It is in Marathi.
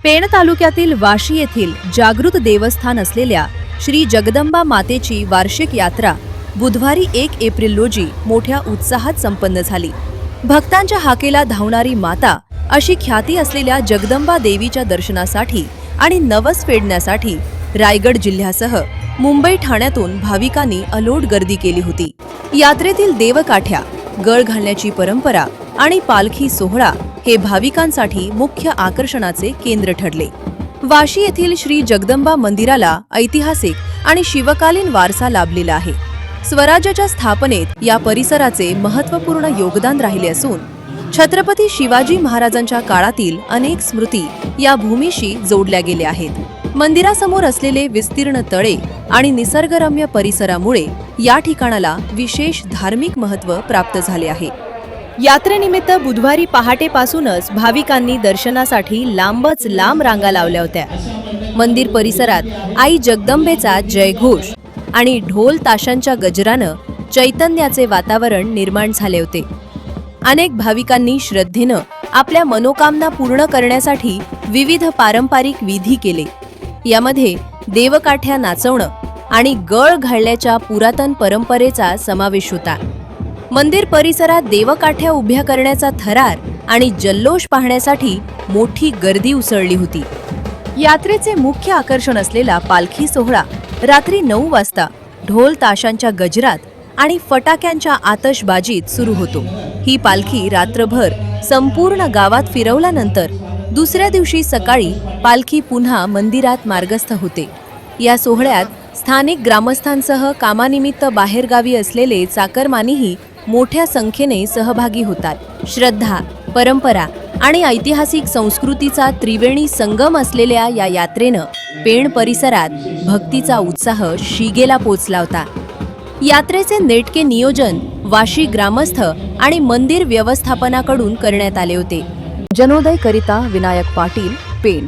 पेण तालुक्यातील वाशी येथील जागृत देवस्थान असलेल्या श्री जगदंबा मातेची वार्षिक यात्रा बुधवारी 1 एप्रिल रोजी मोठ्या उत्साहात संपन्न झाली। भक्तांच्या हाकेला धावणारी माता अशी ख्याती असलेल्या जगदंबा देवीच्या दर्शनासाठी आणि नवस फेडण्यासाठी रायगड जिल्ह्यासह मुंबई ठाण्यातून भाविकांनी अलोट गर्दी केली होती। यात्रेतील देवकाठ्या, गळ घालण्याची परंपरा आणि पालखी सोहळा हे भाविकांसाठी मुख्य आकर्षणाचे केंद्र ठरले। वाशी येथील श्री जगदंबा मंदिराला ऐतिहासिक आणि शिवकालीन वारसा लाभलेला आहे। स्वराज्याच्या स्थापनेत या परिसराचे महत्त्वपूर्ण योगदान राहिले असून छत्रपती शिवाजी महाराजांच्या काळातील अनेक स्मृती या भूमीशी जोडल्या गेल्या आहेत। मंदिरासमोर असलेले विस्तीर्ण तळे आणि निसर्गरम्य परिसरामुळे या ठिकाणाला विशेष धार्मिक महत्त्व प्राप्त झाले आहे। यात्रेनिमित्त बुधवारी पहाटेपासूनच भाविकांनी दर्शनासाठी लांबच लांब रांगा लावल्या होत्या। मंदिर परिसरात आई जगदंबेचा जयघोष आणि ढोल ताशांच्या गजरानं चैतन्याचे वातावरण निर्माण झाले होते। अनेक भाविकांनी श्रद्धेनं आपल्या मनोकामना पूर्ण करण्यासाठी विविध पारंपरिक विधी केले। यामध्ये देवकाठ्या नाचवणं आणि गळ घालण्याच्या पुरातन परंपरेचा समावेश होता। मंदिर परिसरात देवकाठ्या उभ्या करण्याचा थरार आणि जल्लोष पाहण्यासाठी मोठी गर्दी उसळली होती। यात्रेचे मुख्य आकर्षण असलेला पालखी सोहळा रात्री 9 वाजता ढोल ताशांच्या गजरात आणि फटाक्यांच्या आतषबाजीत सुरू होतो। ही पालखी रात्रभर संपूर्ण गावात फिरवल्यानंतर दुसऱ्या दिवशी सकाळी पालखी पुन्हा मंदिरात मार्गस्थ होते। या सोहळ्यात स्थानिक ग्रामस्थांसह कामानिमित्त बाहेरगावी असलेले चाकरमानीही मोठ्या संख्येने सहभागी होतात। श्रद्धा, परंपरा आणि ऐतिहासिक संस्कृतीचा त्रिवेणी संगम असलेल्या या यात्रेनं पेण परिसरात भक्तीचा उत्साह शिगेला पोचला होता। यात्रेचे नेटके नियोजन वाशी ग्रामस्थ आणि मंदिर व्यवस्थापनाकडून करण्यात आले होते। जनोदय करिता विनायक पाटील, पेण।